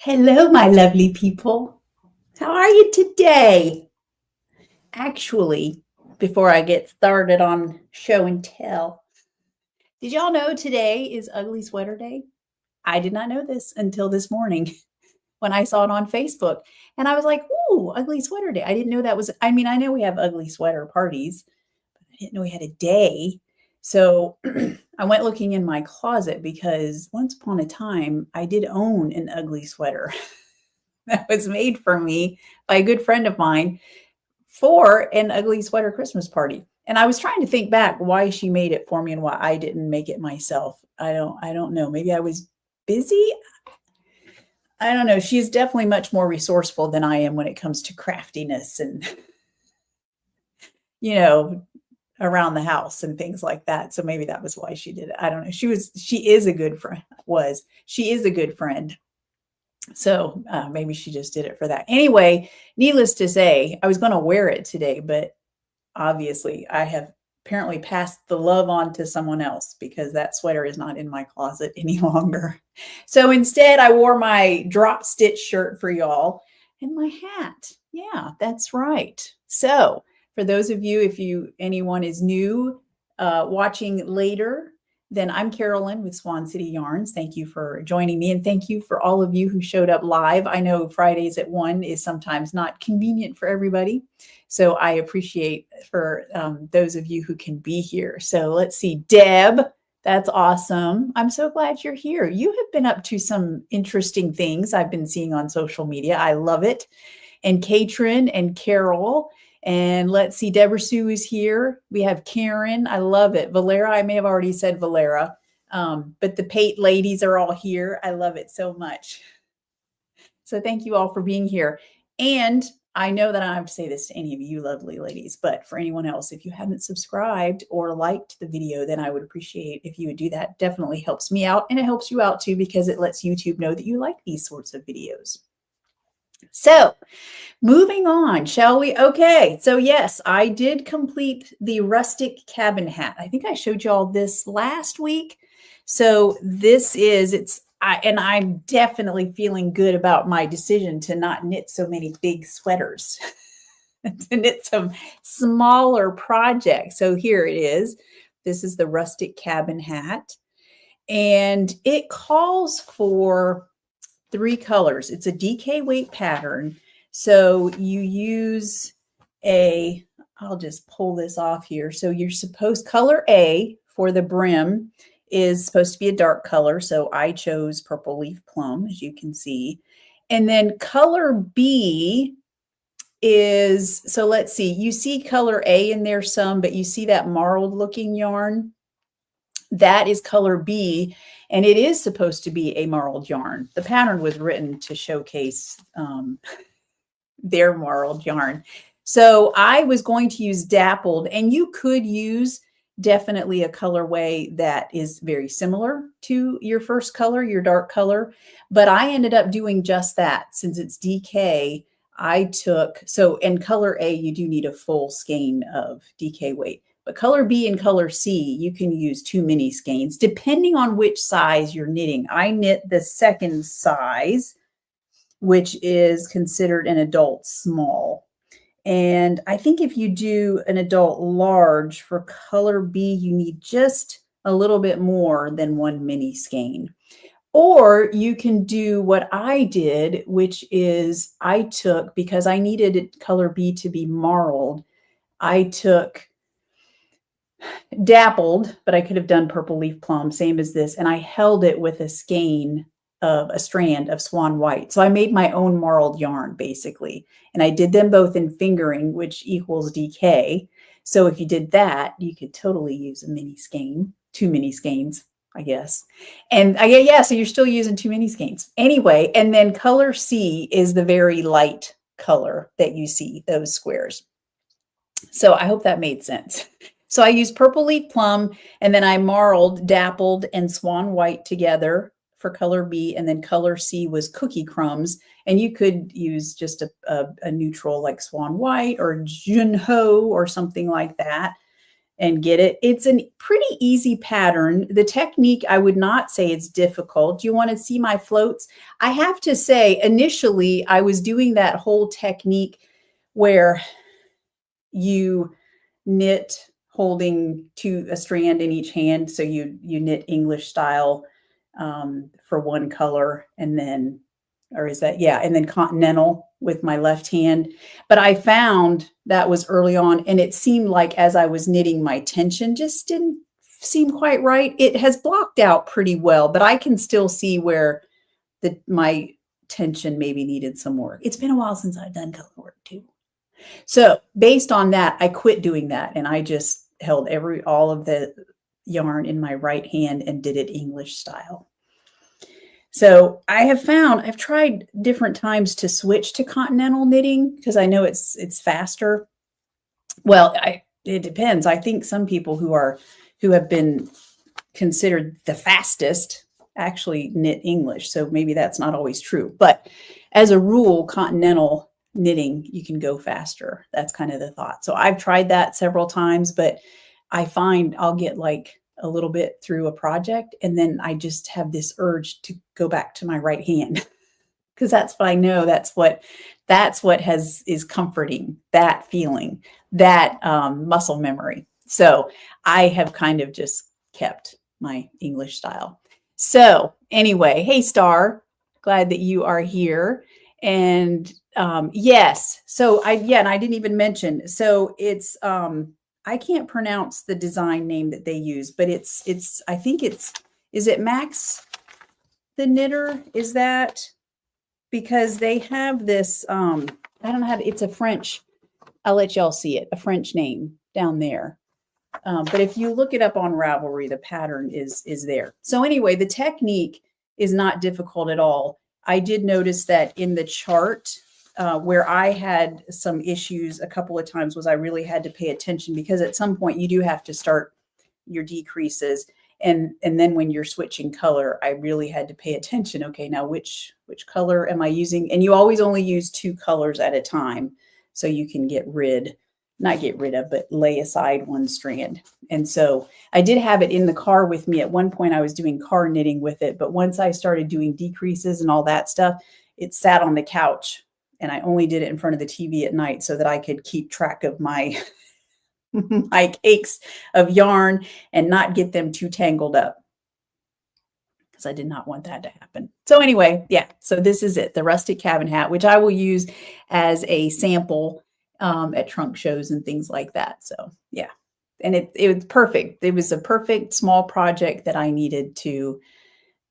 Hello, my lovely people. How are you today? Actually, before I get started on show and tell, did y'all know today is Ugly Sweater Day? I did not know this until this morning when I saw it on Facebook. And I was like, ooh, Ugly Sweater Day. I didn't know that was, I mean, I know we have ugly sweater parties, but I didn't know we had a day. So I went looking in my closet because once upon a time, I did own an ugly sweater that was made for me by a good friend of mine for an ugly sweater Christmas party. And I was trying to think back why she made it for me and why I didn't make it myself. I don't know. Maybe I was busy. I don't know. She's definitely much more resourceful than I am when it comes to craftiness and you know, around the house and things like that. So maybe that was why she did it. I don't know. She is a good friend. She is a good friend. So maybe she just did it for that. Anyway, needless to say, I was going to wear it today, but obviously I have apparently passed the love on to someone else because that sweater is not in my closet any longer. So instead, I wore my drop stitch shirt for y'all and my hat. Yeah, that's right. So for those of you, if anyone is new watching later, then I'm Carolyn with Swan City Yarns. Thank you for joining me, and thank you for all of you who showed up live. I know Fridays at 1 is sometimes not convenient for everybody, so I appreciate for those of you who can be here. So let's see, Deb, that's awesome. I'm so glad you're here. You have been up to some interesting things I've been seeing on social media. I love it. And Katrin and Carol. And let's see, Deborah Sue is here. We have Karen. I love it. Valera, I may have already said Valera, but the Pate ladies are all here. I love it so much. So thank you all for being here. And I know that I don't have to say this to any of you lovely ladies, but for anyone else, if you haven't subscribed or liked the video, then I would appreciate if you would do that. Definitely helps me out, and it helps you out too because it lets YouTube know that you like these sorts of videos. So moving on, shall we? Okay, so yes, I did complete the rustic cabin hat. I think I showed you all this last week. So this is, and I'm definitely feeling good about my decision to not knit so many big sweaters, to knit some smaller projects. So here it is. This is the rustic cabin hat, and it calls for 3 colors. It's a DK weight pattern. So you use I'll just pull this off here. So you're supposed, color A for the brim is supposed to be a dark color. So I chose Purple Leaf Plum, as you can see. And then color B is, so let's see, you see color A in there some, but you see that marled looking yarn? That is color B, and it is supposed to be a marled yarn. The pattern was written to showcase their marled yarn. So I was going to use Dappled, and you could use definitely a colorway that is very similar to your first color, your dark color, but I ended up doing just that. Since it's DK, I took, so in color A, you do need a full skein of DK weight. But color B and color C, you can use 2 mini skeins, depending on which size you're knitting. I knit the second size, which is considered an adult small. And I think if you do an adult large for color B, you need just a little bit more than 1 mini skein. Or you can do what I did, which is I took, because I needed color B to be marled, I took Dappled, but I could have done Purple Leaf Plum, same as this, and I held it with a skein of a strand of Swan White. So I made my own marled yarn, basically, and I did them both in fingering, which equals DK. So if you did that, you could totally use a mini skein, 2 mini skeins, I guess. And yeah, so you're still using 2 mini skeins. Anyway, and then color C is the very light color that you see, those squares. So I hope that made sense. So I used Purple Leaf Plum, and then I marled, Dappled, and Swan White together for color B, and then color C was Cookie Crumbs. And you could use just a neutral like Swan White or Junho or something like that. and get it. It's a pretty easy pattern. The technique, I would not say it's difficult. Do you want to see my floats? I have to say, initially, I was doing that whole technique where you knit holding a strand in each hand. So you knit English style for one color, and then, or is that, yeah, and then continental with my left hand. But I found that was early on, and it seemed like as I was knitting, my tension just didn't seem quite right. It has blocked out pretty well, but I can still see where my tension maybe needed some work. It's been a while since I've done color work too. So based on that, I quit doing that, and I just held all of the yarn in my right hand and did it English style. So I have found, I've tried different times to switch to continental knitting because I know it's faster. Well, it depends. I think some people who have been considered the fastest actually knit English. So maybe that's not always true. But as a rule, continental knitting, you can go faster. That's kind of the thought. So I've tried that several times, but I find I'll get like a little bit through a project, and then I just have this urge to go back to my right hand because that's what I know. That's what is comforting, that feeling, that muscle memory. So I have kind of just kept my English style. So anyway, hey Star, glad that you are here. And yes, so I didn't even mention. So it's I can't pronounce the design name that they use, but I think is it Max the Knitter? Is that because they have this, I don't know it's a French, I'll let y'all see it, a French name down there. But if you look it up on Ravelry, the pattern is there. So anyway, the technique is not difficult at all. I did notice that in the chart, where I had some issues a couple of times was I really had to pay attention because at some point you do have to start your decreases. And then when you're switching color, I really had to pay attention. Okay, now which color am I using? And you always only use 2 colors at a time. So you can not get rid of, but lay aside one strand. And so I did have it in the car with me. At one point I was doing car knitting with it, but once I started doing decreases and all that stuff, it sat on the couch. And I only did it in front of the TV at night so that I could keep track of my my cakes of yarn and not get them too tangled up, because I did not want that to happen. So anyway, yeah, so this is it, the rustic cabin hat, which I will use as a sample at trunk shows and things like that. So yeah, and it was perfect. It was a perfect small project that I needed to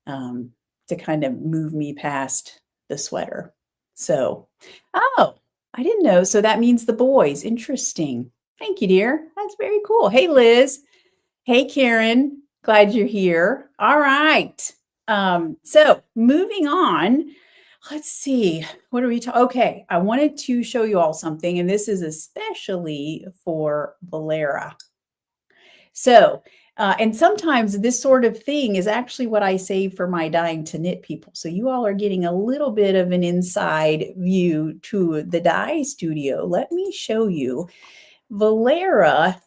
kind of move me past the sweater. So, oh, I didn't know. So that means the boys. Interesting. Thank you, dear. That's very cool. Hey, Liz. Hey, Karen. Glad you're here. All right. So moving on, let's see. What are we talking? Okay. I wanted to show you all something, and this is especially for Valera. So, and sometimes this sort of thing is actually what I save for my Dying to Knit people. So you all are getting a little bit of an inside view to the dye studio. Let me show you. Valera,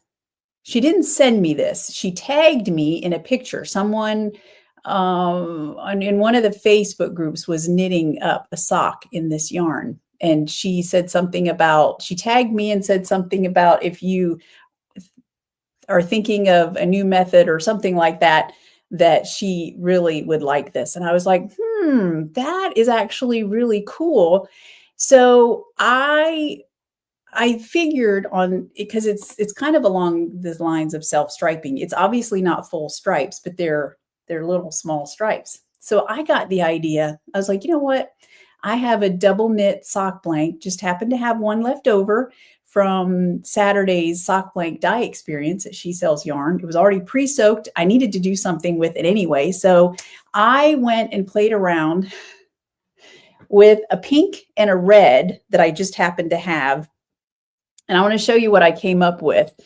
she didn't send me this. She tagged me in a picture. Someone in one of the Facebook groups was knitting up a sock in this yarn. And she said something about, she tagged me and said something about if you are thinking of a new method or something like that, that she really would like this. And I was like, that is actually really cool. So I figured on, because it's kind of along the lines of self-striping. It's obviously not full stripes, but they're little small stripes. So I got the idea. I was like, you know what? I have a double knit sock blank, just happened to have one left over from Saturday's sock blank dye experience at She Sells Yarn. It was already pre-soaked. I needed to do something with it anyway. So I went and played around with a pink and a red that I just happened to have. And I want to show you what I came up with.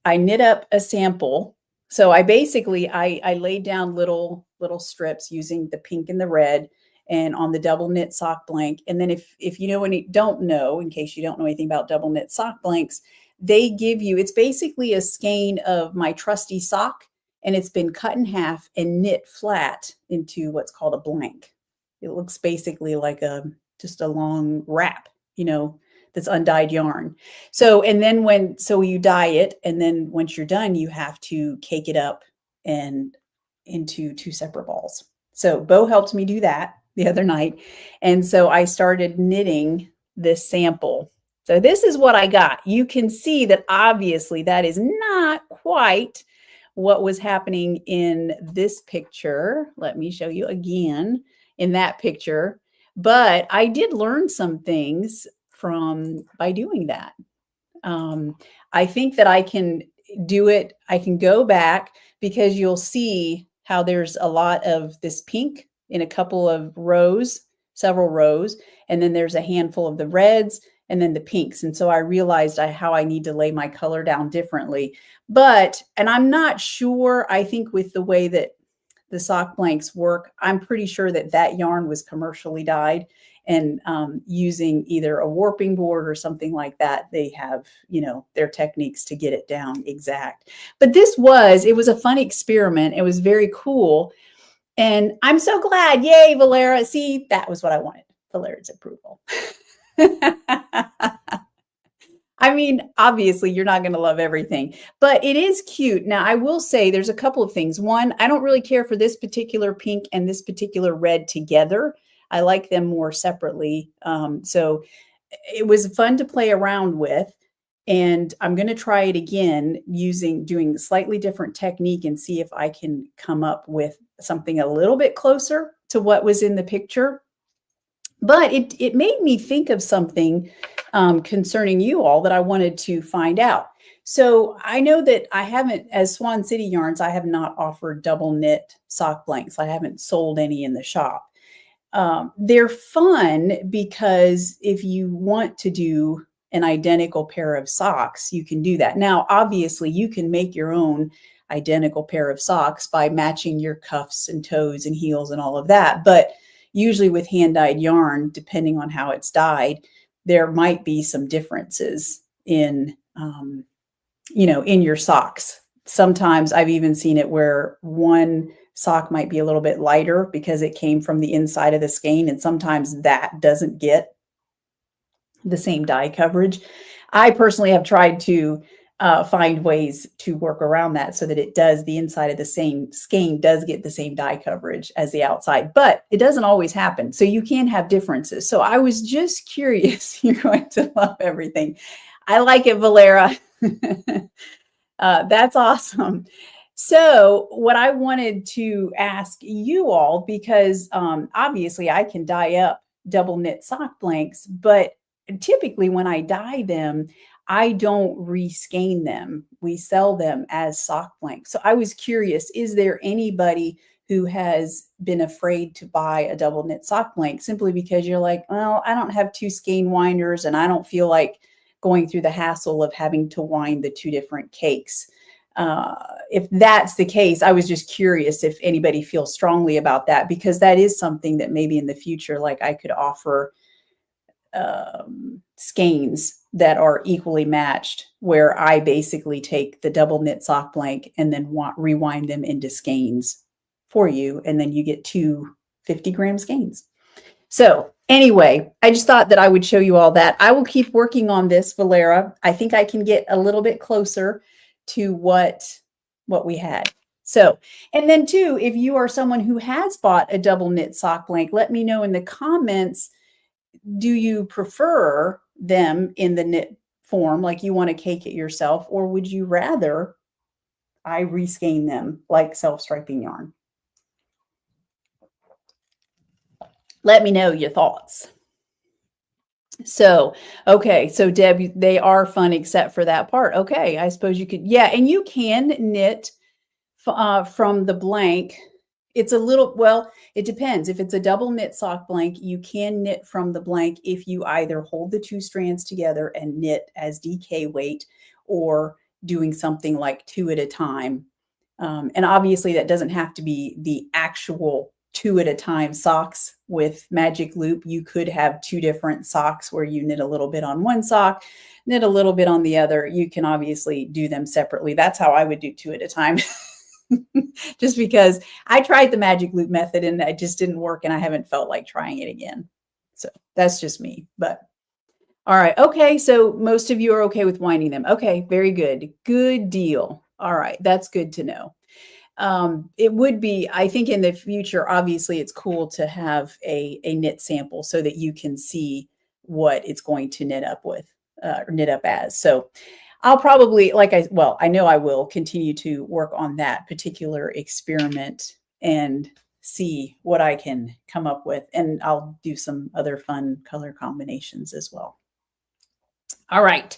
I knit up a sample. So I basically, I laid down little strips using the pink and the red and on the double knit sock blank. And then if you know don't know, in case you don't know anything about double knit sock blanks, they give you, it's basically a skein of my Trusty sock, and it's been cut in half and knit flat into what's called a blank. It looks basically like just a long wrap, that's undyed yarn. So, and then so you dye it, and then once you're done, you have to cake it up and into 2 separate balls. So Bo helped me do that the other night. And so I started knitting this sample. So this is what I got. You can see that obviously that is not quite what was happening in this picture. Let me show you again in that picture. But I did learn some things by doing that. I think that I can do it. I can go back, because you'll see how there's a lot of this pink in a couple of rows, several rows, and then there's a handful of the reds and then the pinks. And so I realized how I need to lay my color down differently. And I'm not sure, I think with the way that the sock blanks work, I'm pretty sure that yarn was commercially dyed, and using either a warping board or something like that. They have, their techniques to get it down exact. But it was a fun experiment. It was very cool. And I'm so glad. Yay, Valera. See, that was what I wanted. Valera's approval. I mean, obviously you're not going to love everything, but it is cute. Now, I will say there's a couple of things. One, I don't really care for this particular pink and this particular red together. I like them more separately. So it was fun to play around with, and I'm going to try it again doing a slightly different technique and see if I can come up with something a little bit closer to what was in the picture. But it made me think of something concerning you all that I wanted to find out. So I know that I haven't, as Swan City Yarns, I have not offered double knit sock blanks. I haven't sold any in the shop. They're fun because if you want to do an identical pair of socks, you can do that. Now, obviously, you can make your own identical pair of socks by matching your cuffs and toes and heels and all of that. But usually with hand-dyed yarn, depending on how it's dyed, there might be some differences in your socks. Sometimes I've even seen it where one sock might be a little bit lighter because it came from the inside of the skein, and sometimes that doesn't get the same dye coverage. I personally have tried to find ways to work around that so that the inside of the same skein does get the same dye coverage as the outside, but it doesn't always happen. So you can have differences. So I was just curious. You're going to love everything. I like it, Valera. That's awesome. So what I wanted to ask you all, because obviously I can dye up double knit sock blanks, but typically when I dye them, I don't reskein them. We sell them as sock blanks. So I was curious, is there anybody who has been afraid to buy a double knit sock blank simply because you're like, well, I don't have 2 skein winders and I don't feel like going through the hassle of having to wind the 2 different cakes? If that's the case, I was just curious if anybody feels strongly about that, because that is something that maybe in the future, like I could offer skeins that are equally matched, where I basically take the double knit sock blank and then rewind them into skeins for you, and then you get 2 50-gram skeins. So anyway, I just thought that I would show you all that. I will keep working on this, Valera. I think I can get a little bit closer to what we had. So, and then too, if you are someone who has bought a double knit sock blank, let me know in the comments, do you prefer them in the knit form, like you want to cake it yourself, or would you rather I reskein them like self-striping yarn? Let me know your thoughts. So, okay. So Deb, they are fun except for that part. Okay. I suppose you could, yeah. And you can knit from the blank. It's a little, well, it depends. If it's a double knit sock blank, you can knit from the blank if you either hold the 2 strands together and knit as DK weight, or doing something like 2 at a time. And obviously that doesn't have to be the actual 2 at a time socks with Magic Loop, you could have 2 different socks where you knit a little bit on one sock, knit a little bit on the other. You can obviously do them separately. That's how I would do 2 at a time. Just because I tried the Magic Loop method and it just didn't work, and I haven't felt like trying it again. So that's just me. But all right. Okay. So most of you are okay with winding them. Okay. Very good. Good deal. All right. That's good to know. It would be, I think in the future, obviously it's cool to have a knit sample so that you can see what it's going to knit up with, or knit up as. So I'll probably, I know I will continue to work on that particular experiment and see what I can come up with. And I'll do some other fun color combinations as well. All right.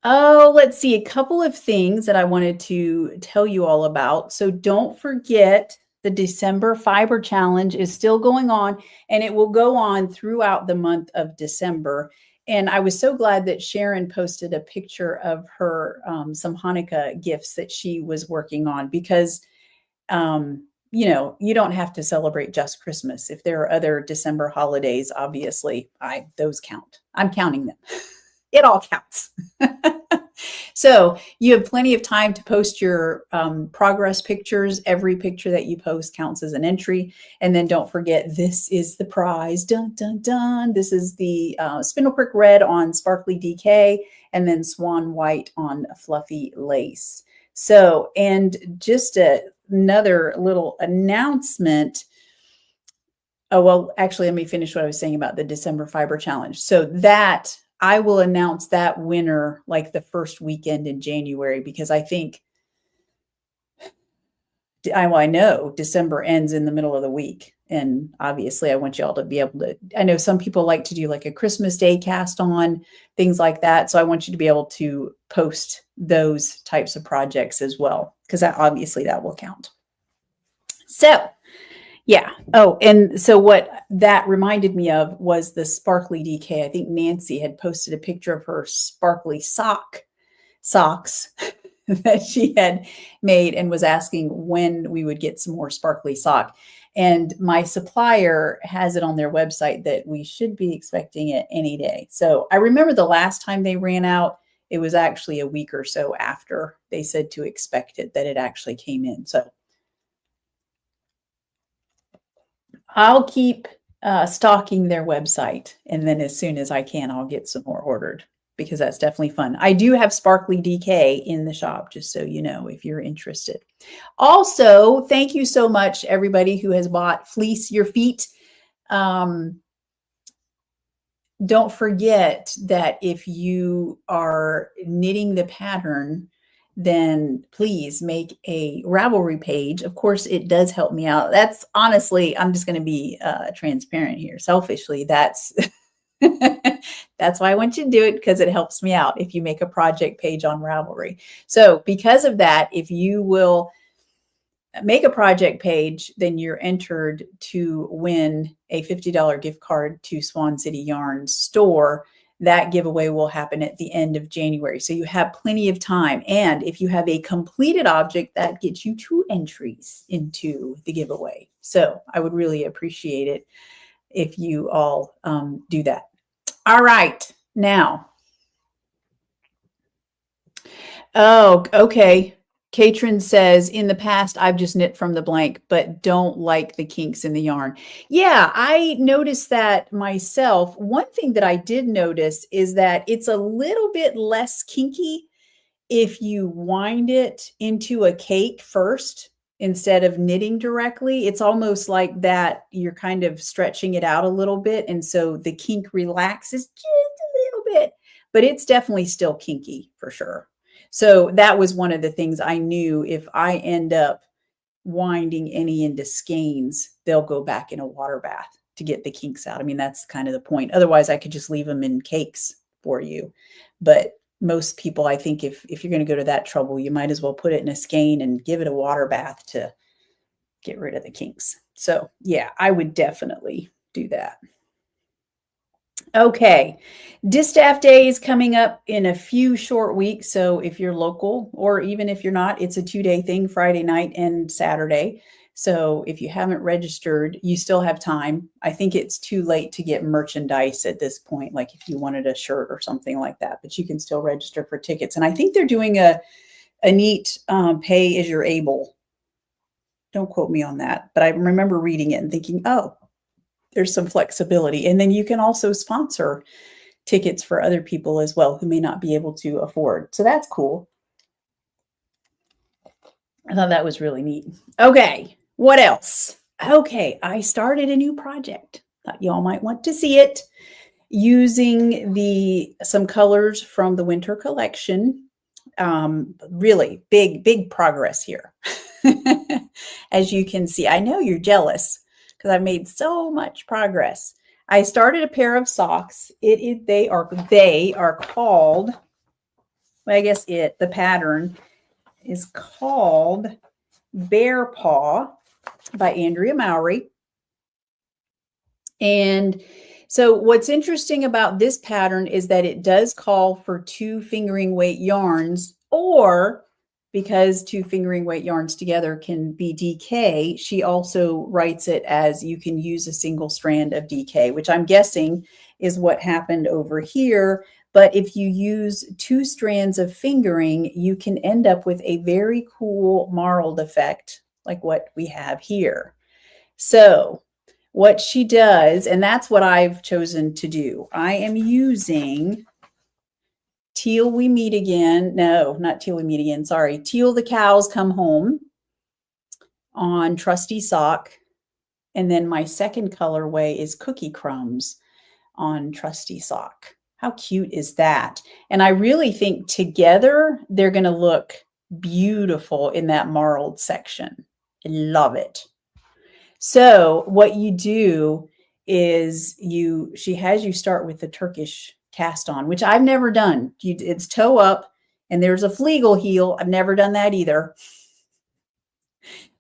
Oh, let's see, a couple of things that I wanted to tell you all about. So don't forget, the December Fiber Challenge is still going on, and it will go on throughout the month of December. And I was so glad that Sharon posted a picture of her, some Hanukkah gifts that she was working on, because, you know, you don't have to celebrate just Christmas. If there are other December holidays, obviously, those count. I'm counting them. It all counts. So you have plenty of time to post your progress pictures. Every picture that you post counts as an entry. And then don't forget, this is the prize. Dun, dun, dun. This is the Spindle Prick Red on Sparkly DK, and then Swan White on Fluffy Lace. So, and just another little announcement. Oh, well, actually, let me finish what I was saying about the December Fiber Challenge. So that I will announce that winner like the first weekend in January, because I think, I know December ends in the middle of the week. And obviously I want you all to be able to, I know some people like to do like a Christmas Day cast on, things like that. So I want you to be able to post those types of projects as well, because obviously that will count. So yeah. Oh, and so what that reminded me of was the Sparkly DK. I think Nancy had posted a picture of her sparkly socks that she had made, and was asking when we would get some more sparkly sock. And my supplier has it on their website that we should be expecting it any day. So I remember the last time they ran out, it was actually a week or so after they said to expect it, that it actually came in. So I'll keep stalking their website, and then as soon as I can, I'll get some more ordered, because that's definitely fun. I do have Sparkly DK in the shop, just so you know, if you're interested. Also, thank you so much, everybody who has bought Fleece Your Feet. Don't forget that if you are knitting the pattern, then please make a Ravelry page. Of course, it does help me out. That's honestly, I'm just going to be transparent here. Selfishly, that's that's why I want you to do it, because it helps me out if you make a project page on Ravelry. So because of that, if you will make a project page, then you're entered to win a $50 gift card to Swan City Yarn store. That giveaway will happen at the end of January. So you have plenty of time. And if you have a completed object, that gets you 2 entries into the giveaway. So I would really appreciate it if you all do that. All right. Now. Oh, okay. Katrin says, in the past, I've just knit from the blank, but don't like the kinks in the yarn. Yeah, I noticed that myself. One thing that I did notice is that it's a little bit less kinky if you wind it into a cake first instead of knitting directly. It's almost like that you're kind of stretching it out a little bit, and so the kink relaxes just a little bit, but it's definitely still kinky for sure. So that was one of the things I knew. If I end up winding any into skeins, they'll go back in a water bath to get the kinks out. I mean, that's kind of the point. Otherwise, I could just leave them in cakes for you. But most people, I think if you're going to go to that trouble, you might as well put it in a skein and give it a water bath to get rid of the kinks. So yeah, I would definitely do that. Okay, Distaff Day is coming up in a few short weeks. So if you're local, or even if you're not, it's a 2-day thing, Friday night and Saturday. So if you haven't registered, you still have time. I think it's too late to get merchandise at this point, like if you wanted a shirt or something like that, but you can still register for tickets. And I think they're doing a neat pay as you're able. Don't quote me on that, but I remember reading it and thinking, oh, there's some flexibility. And then you can also sponsor tickets for other people as well who may not be able to afford. So that's cool. I thought that was really neat. Okay, what else? Okay, I started a new project. Thought y'all might want to see it, using some colors from the winter collection. Really big progress here. As you can see, I know you're jealous because I've made so much progress. I started a pair of socks. They are called, well, I guess the pattern is called Bear Paw by Andrea Mowry. And so what's interesting about this pattern is that it does call for 2 fingering weight yarns, or because 2 fingering weight yarns together can be DK, she also writes it as you can use a single strand of DK, which I'm guessing is what happened over here. But if you use 2 strands of fingering, you can end up with a very cool marled effect like what we have here. So what she does, and that's what I've chosen to do. I am using Teal We Meet Again. No, not Teal We Meet Again. Sorry. Teal The Cows Come Home on Trusty sock. And then my second colorway is Cookie Crumbs on Trusty sock. How cute is that? And I really think together they're going to look beautiful in that marled section. I love it. So what you do is she has you start with the Turkish cast on, which I've never done. It's toe up and there's a fleagle heel. I've never done that either.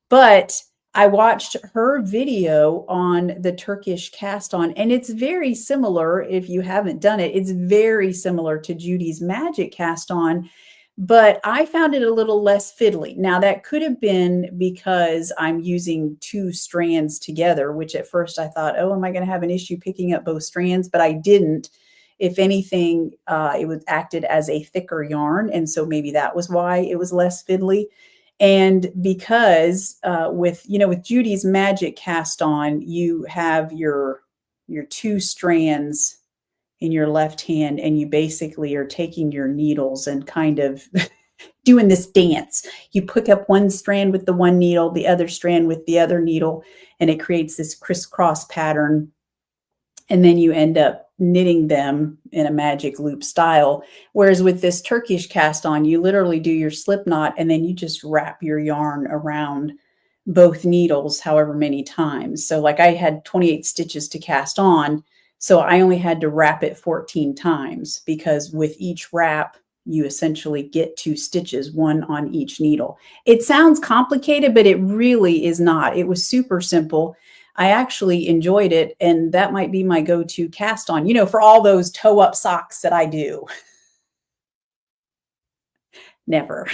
But I watched her video on the Turkish cast on, and it's very similar. If you haven't done it, it's very similar to Judy's Magic cast on, but I found it a little less fiddly. Now that could have been because I'm using 2 strands together, which at first I thought, oh, am I going to have an issue picking up both strands? But I didn't. If anything, it was acted as a thicker yarn. And so maybe that was why it was less fiddly. And because with Judy's Magic cast on, you have your 2 strands in your left hand, and you basically are taking your needles and kind of doing this dance. You pick up one strand with the one needle, the other strand with the other needle, and it creates this crisscross pattern. And then you end up knitting them in a magic loop style. Whereas with this Turkish cast on, you literally do your slip knot and then you just wrap your yarn around both needles however many times. So like I had 28 stitches to cast on, so I only had to wrap it 14 times, because with each wrap, you essentially get 2 stitches, one on each needle. It sounds complicated, but it really is not. It was super simple. I actually enjoyed it, and that might be my go-to cast on, for all those toe-up socks that I do. Never.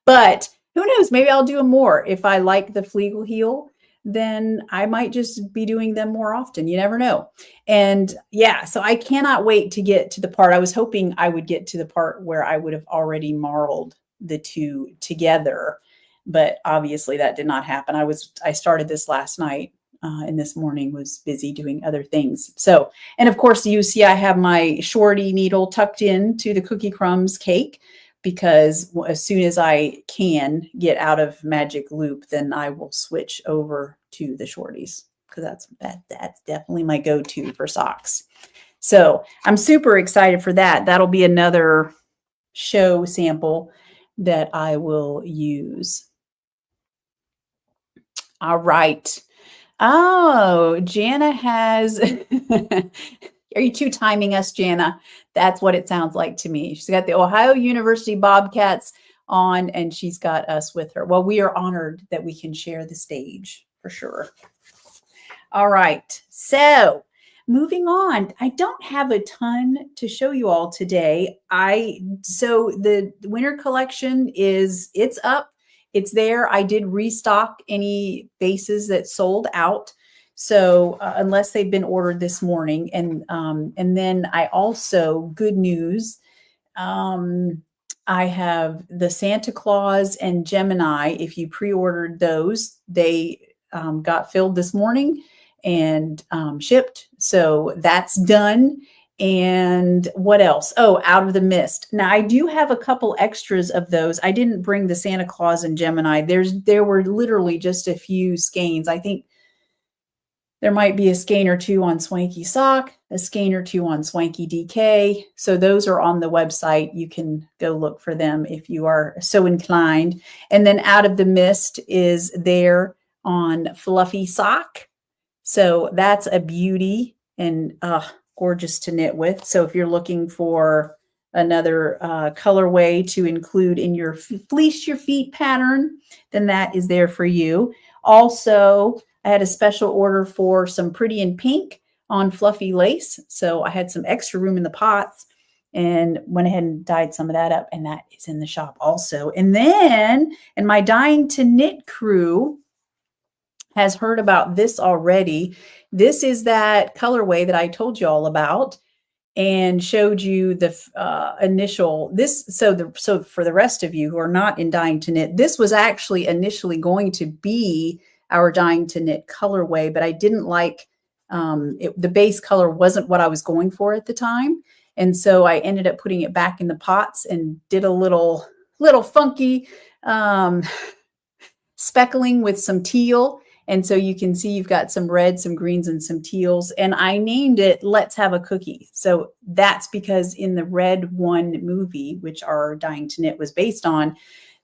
But who knows? Maybe I'll do them more. If I like the fleagle heel, then I might just be doing them more often. You never know. And yeah, so I cannot wait to get to the part. I was hoping I would get to the part where I would have already marled the 2 together, but obviously that did not happen. I started this last night, and this morning was busy doing other things. So, and of course you see I have my shorty needle tucked into the Cookie Crumbs cake, because as soon as I can get out of Magic Loop, then I will switch over to the shorties, because that's definitely my go-to for socks. So I'm super excited for that. That'll be another show sample that I will use. All right. Oh, Jana has... Are you 2 timing us, Jana? That's what it sounds like to me. She's got the Ohio University Bobcats on, and she's got us with her. Well, we are honored that we can share the stage for sure. All right. So moving on, I don't have a ton to show you all today. So the winter collection it's up. it's there. I did restock any bases that sold out. So unless they've been ordered this morning. And then I also, good news, I have the Santa Claus and Gemini. If you pre-ordered those, they got filled this morning and shipped. So that's done. And what else? Oh, Out of the Mist. Now I do have a couple extras of those. I didn't bring the Santa Claus and Gemini. There were literally just a few skeins. I think there might be a skein or two on Swanky Sock, a skein or two on Swanky DK. So those are on the website. You can go look for them if you are so inclined. And then Out of the Mist is there on Fluffy Sock. So that's a beauty and gorgeous to knit with. So if you're looking for another colorway to include in your Fleece Your Feet pattern, then that is there for you. Also, I had a special order for some Pretty in Pink on fluffy lace. So I had some extra room in the pots and went ahead and dyed some of that up. And that is in the shop also. And then, and my Dying to Knit crew has heard about this already. This is that colorway that I told you all about and showed you the initial, so for the rest of you who are not in Dying to Knit, this was actually initially going to be our Dying to Knit colorway, but I didn't like, the base color wasn't what I was going for at the time. And so I ended up putting it back in the pots and did a little funky speckling with some teal. And so you can see you've got some reds, some greens, and some teals. And I named it Let's Have a Cookie. So that's because in the Red One movie, which our Dying to Knit was based on,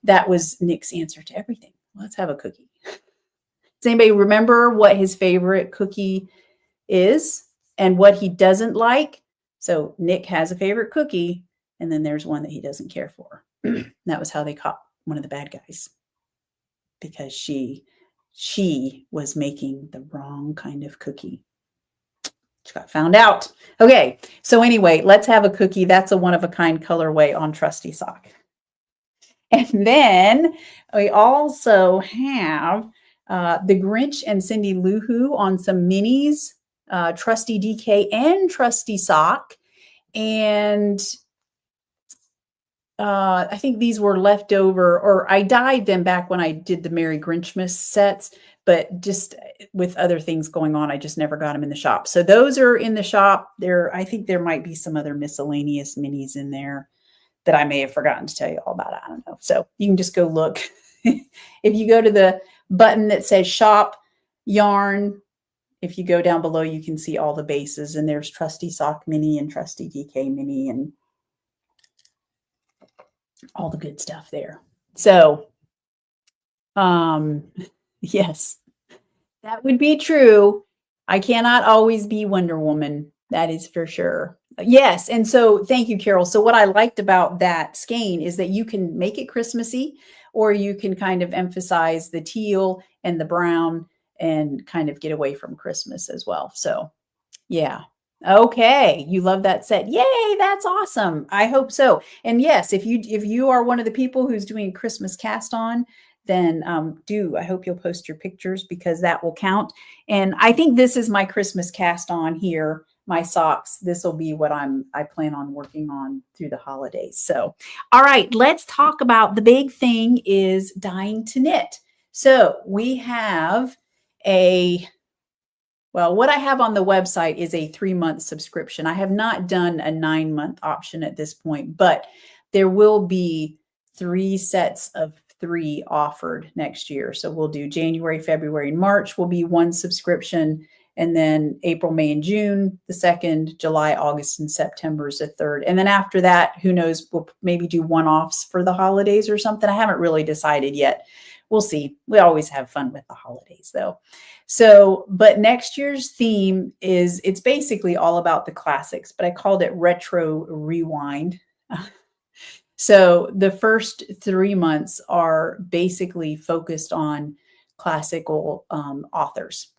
that was Nick's answer to everything. Let's have a cookie. Does anybody remember what his favorite cookie is and what he doesn't like? So Nick has a favorite cookie, and then there's one that he doesn't care for. That was how they caught one of the bad guys, because she was making the wrong kind of cookie. She got found out. Okay, so anyway, Let's Have a Cookie. That's a one-of-a-kind colorway on Trusty Sock. And then we also have the Grinch and Cindy Lou Who on some minis, Trusty DK and Trusty Sock. And I think these were left over, or I dyed them back when I did the Merry Grinchmas sets, but just with other things going on, I just never got them in the shop. So those are in the shop. I think there might be some other miscellaneous minis in there that I may have forgotten to tell you all about. I don't know. So you can just go look. If you go to the button that says Shop Yarn, if you go down below, you can see all the bases, and there's Trusty Sock Mini and Trusty DK Mini and all the good stuff there. So, yes, that would be true. I cannot always be Wonder Woman. That is for sure. Yes. And so thank you, Carol. So what I liked about that skein is that you can make it Christmassy, or you can kind of emphasize the teal and the brown and kind of get away from Christmas as well. So yeah. Okay. You love that set. Yay. That's awesome. I hope so. And yes, if you are one of the people who's doing Christmas cast on, then I hope you'll post your pictures, because that will count. And I think this is my Christmas cast on here, my socks. This will be what I plan on working on through the holidays. So, all right, let's talk about the big thing is Dying to Knit. So we have what I have on the website is a 3-month subscription. I have not done a 9-month option at this point, but there will be 3 sets of 3 offered next year. So we'll do January, February, and March will be 1 subscription. And then April, May, and June, the 2nd, July, August, and September is the 3rd. And then after that, who knows, we'll maybe do one-offs for the holidays or something. I haven't really decided yet. We'll see. We always have fun with the holidays though. So, but next year's theme it's basically all about the classics, but I called it Retro Rewind. So the first 3 months are basically focused on classical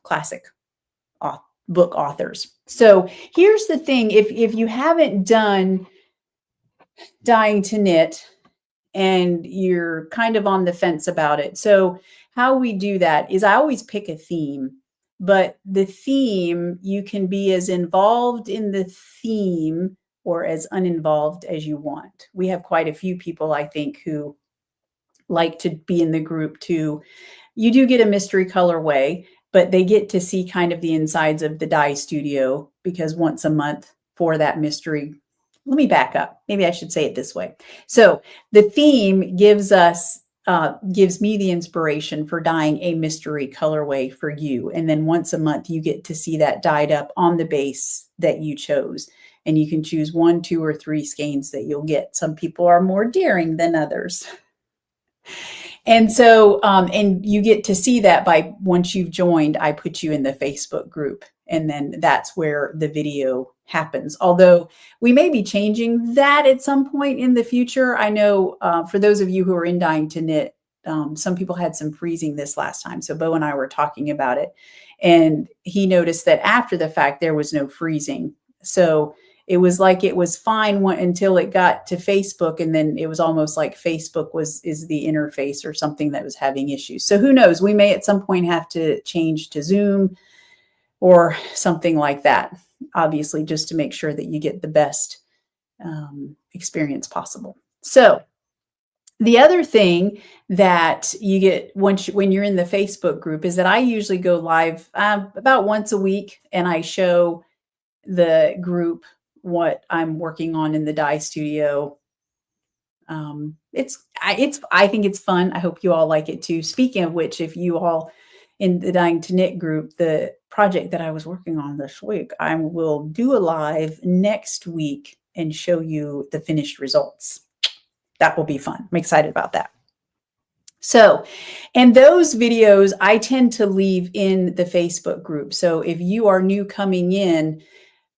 classic book authors. So here's the thing. If you haven't done Dying to Knit and you're kind of on the fence about it. So how we do that is I always pick a theme, but the theme, you can be as involved in the theme or as uninvolved as you want. We have quite a few people, I think, who like to be in the group too. You do get a mystery colorway, but they get to see kind of the insides of the dye studio, because once a month for that mystery. Let me back up. Maybe I should say it this way. So the theme gives me the inspiration for dyeing a mystery colorway for you. And then once a month, you get to see that dyed up on the base that you chose. And you can choose 1, 2, or 3 skeins that you'll get. Some people are more daring than others. And so, and you get to see that by once you've joined, I put you in the Facebook group, and then that's where the video happens. Although we may be changing that at some point in the future. I know for those of you who are in Dying to Knit, some people had some freezing this last time. So Bo and I were talking about it, and he noticed that after the fact, there was no freezing. So it was like it was fine until it got to Facebook, and then it was almost like Facebook is the interface or something that was having issues. So who knows? We may at some point have to change to Zoom or something like that, obviously, just to make sure that you get the best experience possible. So the other thing that you get when you're in the Facebook group is that I usually go live about once a week, and I show the group what I'm working on in the dye studio. I think it's fun. I hope you all like it too. Speaking of which, if you all in the Dying to Knit group, the project that I was working on this week, I will do a live next week and show you the finished results. That will be fun. I'm excited about that. So, and those videos I tend to leave in the Facebook group. So if you are new coming in,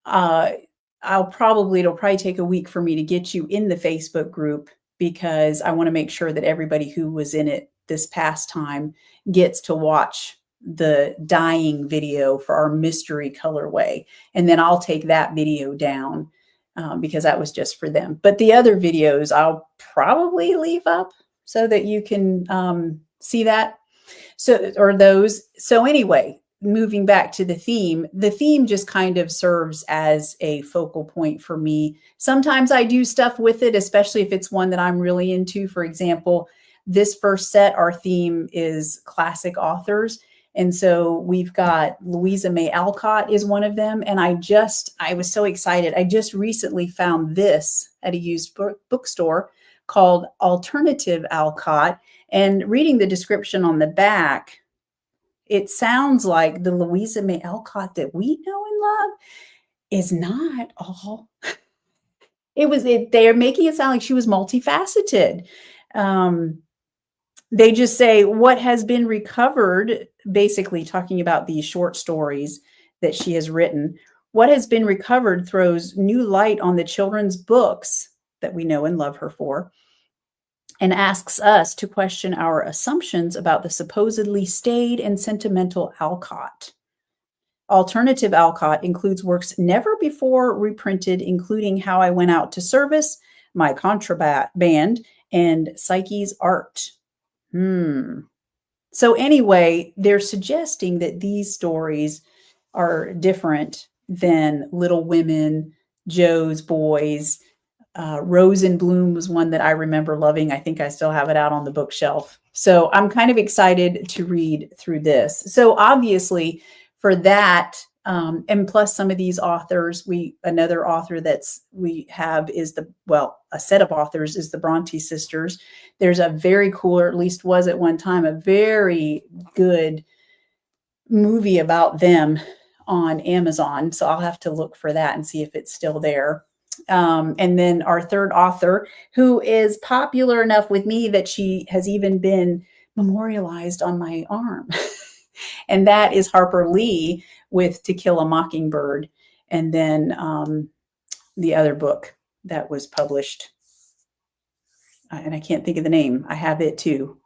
it'll probably take a week for me to get you in the Facebook group, because I want to make sure that everybody who was in it this past time gets to watch the dyeing video for our mystery colorway. And then I'll take that video down because that was just for them. But the other videos I'll probably leave up so that you can see that. So, or those. So anyway, moving back to the theme just kind of serves as a focal point for me. Sometimes I do stuff with it, especially if it's one that I'm really into. For example, this first set, our theme is classic authors. And so we've got Louisa May Alcott is one of them. And I was so excited. I just recently found this at a used bookstore called Alternative Alcott. And reading the description on the back, it sounds like the Louisa May Alcott that we know and love is not all. They're making it sound like she was multifaceted. They just say what has been recovered, basically talking about these short stories that she has written. What has been recovered throws new light on the children's books that we know and love her for, and asks us to question our assumptions about the supposedly staid and sentimental Alcott. Alternative Alcott includes works never before reprinted, including How I Went Out to Service, My Contraband, and Psyche's Art. So anyway, they're suggesting that these stories are different than Little Women, Joe's Boys. Rose in Bloom was one that I remember loving. I think I still have it out on the bookshelf. So I'm kind of excited to read through this. So obviously for that, and plus some of these authors, another author we have is a set of authors is the Bronte sisters. There's a very cool, or at least was at one time, a very good movie about them on Amazon. So I'll have to look for that and see if it's still there. And then our third author, who is popular enough with me that she has even been memorialized on my arm. And that is Harper Lee with To Kill a Mockingbird. And then the other book that was published, and I can't think of the name. I have it too.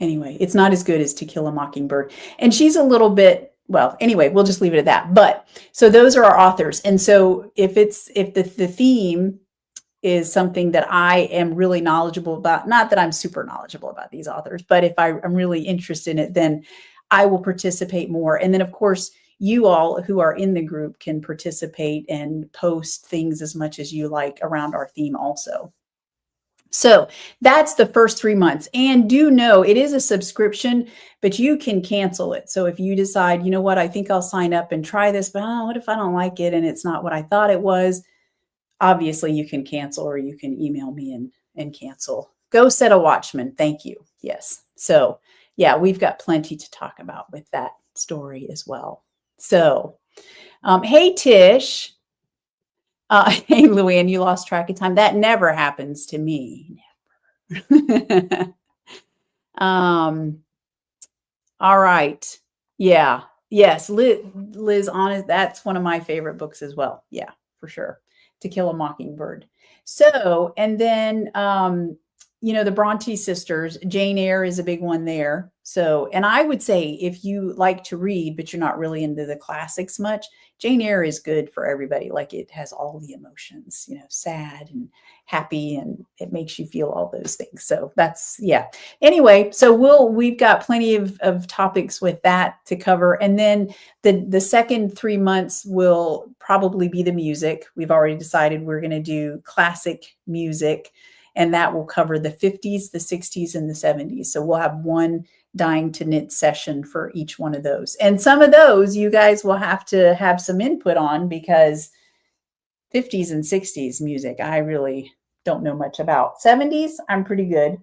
Anyway, it's not as good as To Kill a Mockingbird. And she's a little bit, well, anyway, we'll just leave it at that. But so those are our authors. And so if the theme is something that I am really knowledgeable about. Not that I'm super knowledgeable about these authors, but if I'm really interested in it, then I will participate more. And then, of course, you all who are in the group can participate and post things as much as you like around our theme also. So that's the first 3 months. And do know it is a subscription, but you can cancel it. So if you decide, you know what, I think I'll sign up and try this, but what if I don't like it and it's not what I thought it was? Obviously, you can cancel, or you can email me and cancel. Go set a watchman. Thank you. Yes. So yeah, we've got plenty to talk about with that story as well. So, hey, Tish. Hey, Luann, you lost track of time. That never happens to me. Never. All right. Yeah. Yes. Liz Honest. That's one of my favorite books as well. Yeah, for sure. To Kill a Mockingbird. So, and then, the Bronte sisters, Jane Eyre is a big one there. So, and I would say if you like to read, but you're not really into the classics much, Jane Eyre is good for everybody. Like, it has all the emotions, sad and happy, and it makes you feel all those things. So that's, yeah. Anyway, so we've got plenty of topics with that to cover. And then the second 3 months will probably be the music. We've already decided we're going to do classic music, and that will cover the 50s, the 60s, and the 70s. So we'll have one dying to knit session for each one of those. And some of those you guys will have to have some input on, because 50s and 60s music, I really don't know much about. 70s, I'm pretty good.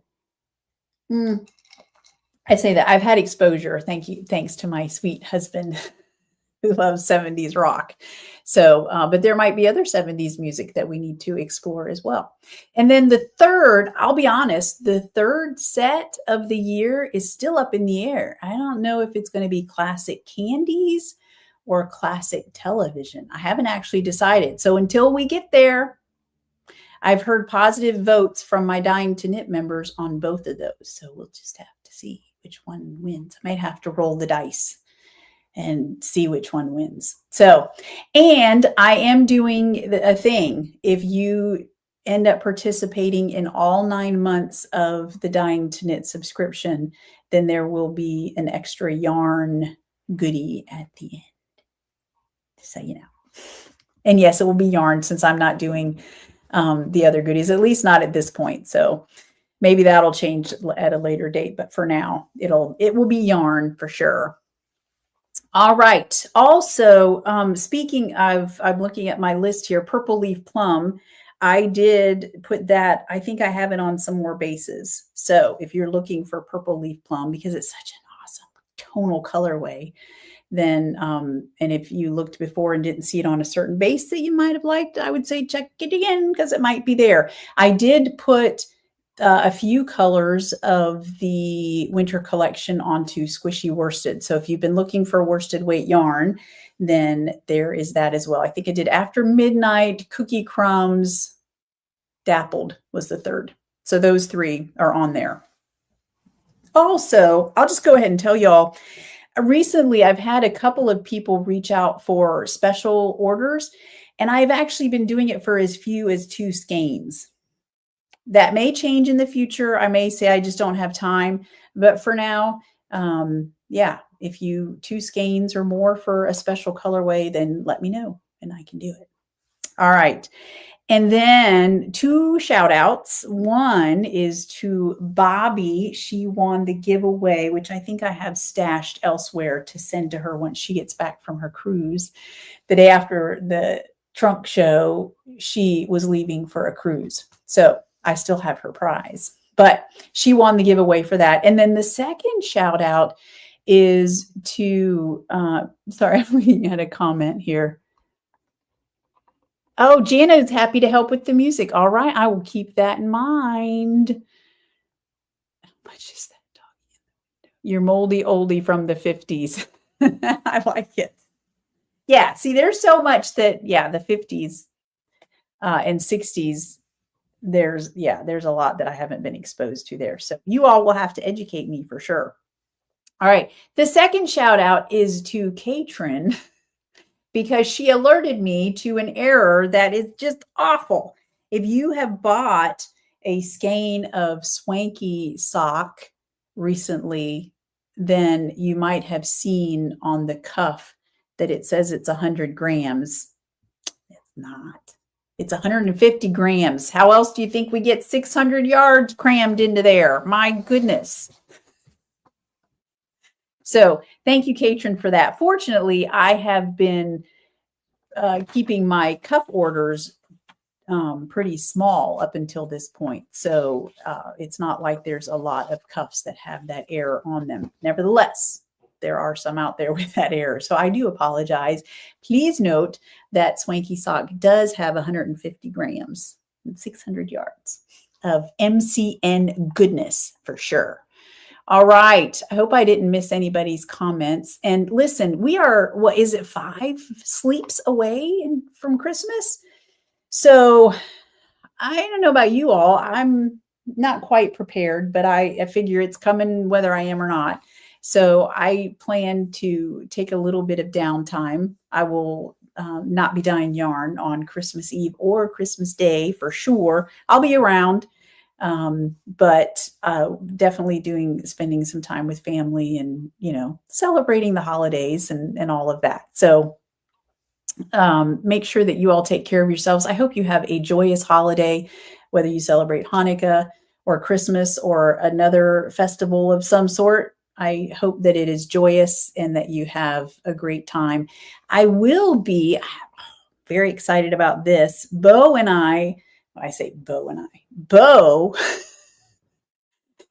I say that I've had exposure. Thanks to my sweet husband who loves 70s rock. So, but there might be other 70s music that we need to explore as well. And then the third, I'll be honest, the third set of the year is still up in the air. I don't know if it's going to be classic candies or classic television. I haven't actually decided. So until we get there, I've heard positive votes from my Dying to Knit members on both of those. So we'll just have to see which one wins. I might have to roll the dice and see which one wins. So, and I am doing a thing. If you end up participating in all 9 months of the Dying to Knit subscription, then there will be an extra yarn goodie at the end. So, and yes, it will be yarn, since I'm not doing the other goodies, at least not at this point. So maybe that'll change at a later date, but for now, it will be yarn for sure. All right. Also, speaking of, I'm looking at my list here, Purple Leaf Plum. I did put that, I think I have it on some more bases. So if you're looking for Purple Leaf Plum, because it's such an awesome tonal colorway, then, and if you looked before and didn't see it on a certain base that you might have liked, I would say check it again, because it might be there. I did put a few colors of the winter collection onto squishy worsted. So if you've been looking for worsted weight yarn, then there is that as well. I think I did After Midnight, Cookie Crumbs, Dappled was the third. So those 3 are on there. Also, I'll just go ahead and tell y'all, recently I've had a couple of people reach out for special orders, and I've actually been doing it for as few as 2 skeins. That may change in the future. I may say I just don't have time, but for now, yeah, if you 2 skeins or more for a special colorway, then let me know and I can do it. All right. And then 2 shout outs. One is to Bobby. She won the giveaway, which I think I have stashed elsewhere to send to her once she gets back from her cruise. The day after the trunk show, she was leaving for a cruise. So I still have her prize, but she won the giveaway for that. And then the second shout out is to, sorry, I'm looking at a comment here. Oh, Jana is happy to help with the music. All right, I will keep that in mind. How much is that dog? Your moldy oldie from the 50s. I like it. Yeah, see, there's so much that, yeah, the 50s and 60s, there's a lot that I haven't been exposed to there. So you all will have to educate me for sure. All right. The second shout out is to Katrin, because she alerted me to an error that is just awful. If you have bought a skein of Swanky sock recently, then you might have seen on the cuff that it says it's 100 grams. It's not. It's 150 grams. How else do you think we get 600 yards crammed into there? My goodness. So thank you, Katrin, for that. Fortunately, I have been keeping my cuff orders pretty small up until this point. So it's not like there's a lot of cuffs that have that error on them. Nevertheless, there are some out there with that error. So I do apologize. Please note that Swanky Sock does have 150 grams and 600 yards of MCN goodness for sure. All right. I hope I didn't miss anybody's comments. And listen, we are, what is it, 5 sleeps away from Christmas? So I don't know about you all. I'm not quite prepared, but I figure it's coming whether I am or not. So I plan to take a little bit of downtime. I will not be dyeing yarn on Christmas Eve or Christmas Day for sure. I'll be around, but definitely spending some time with family and, celebrating the holidays and all of that. So make sure that you all take care of yourselves. I hope you have a joyous holiday, whether you celebrate Hanukkah or Christmas or another festival of some sort. I hope that it is joyous and that you have a great time. I will be very excited about this. Bo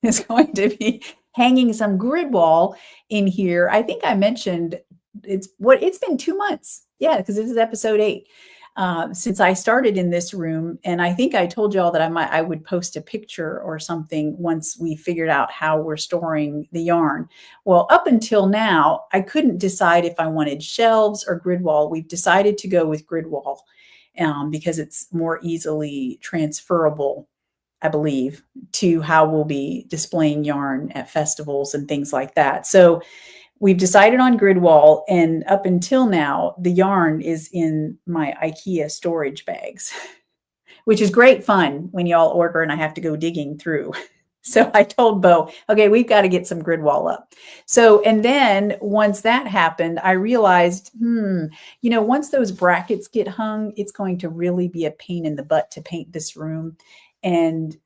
is going to be hanging some grid wall in here. I think I mentioned it's been 2 months. Yeah, because this is episode 8 since I started in this room. And I think I told y'all that I would post a picture or something once we figured out how we're storing the yarn. Well, up until now, I couldn't decide if I wanted shelves or grid wall. We've decided to go with grid wall because it's more easily transferable, I believe, to how we'll be displaying yarn at festivals and things like that. So we've decided on grid wall, and up until now, the yarn is in my IKEA storage bags, which is great fun when y'all order and I have to go digging through. So I told Bo, okay, we've got to get some grid wall up. So, and then once that happened, I realized, once those brackets get hung, it's going to really be a pain in the butt to paint this room. And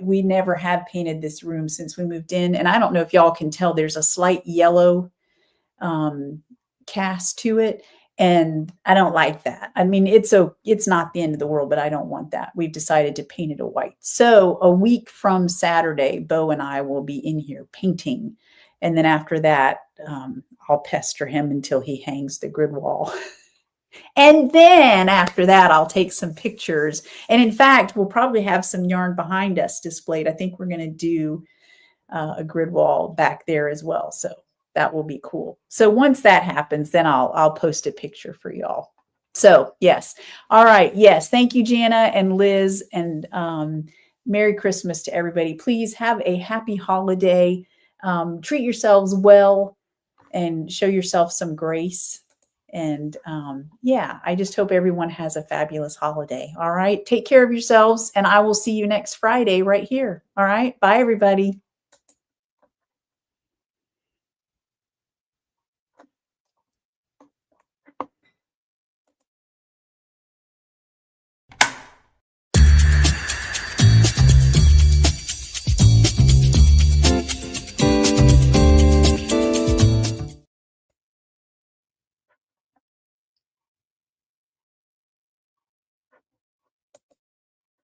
we never have painted this room since we moved in. And I don't know if y'all can tell, there's a slight yellow cast to it. And I don't like that. I mean, it's not the end of the world, but I don't want that. We've decided to paint it a white. So a week from Saturday, Bo and I will be in here painting. And then after that, I'll pester him until he hangs the grid wall. And then after that, I'll take some pictures. And in fact, we'll probably have some yarn behind us displayed. I think we're going to do a grid wall back there as well. So that will be cool. So once that happens, then I'll post a picture for y'all. So yes. All right. Yes. Thank you, Jana and Liz, and Merry Christmas to everybody. Please have a happy holiday. Treat yourselves well and show yourself some grace. And I just hope everyone has a fabulous holiday. All right. Take care of yourselves, and I will see you next Friday right here. All right. Bye, everybody.